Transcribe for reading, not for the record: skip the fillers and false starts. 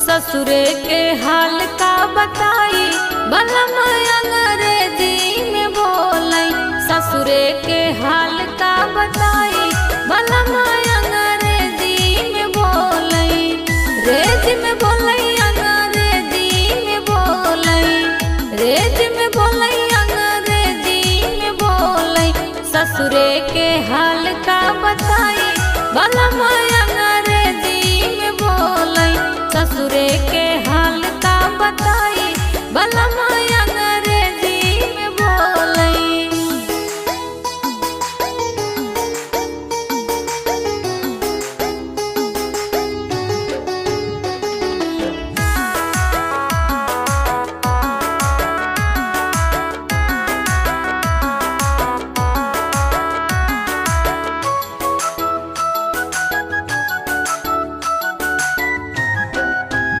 ससुरे के हाल का बताई बलम अंग्रेजी में बोलाई। ससुरे के हाल का बताई बलम अंग्रेजी में बोलाई। रेज में बोलाई अंग्रेजी में बोलाई। रेज में बोलाई अंग्रेजी में बोलाई। ससुरे के हाल का बताई बलम अंग्रेजी में बोलाई। ससुरे के हाल का बताई बलम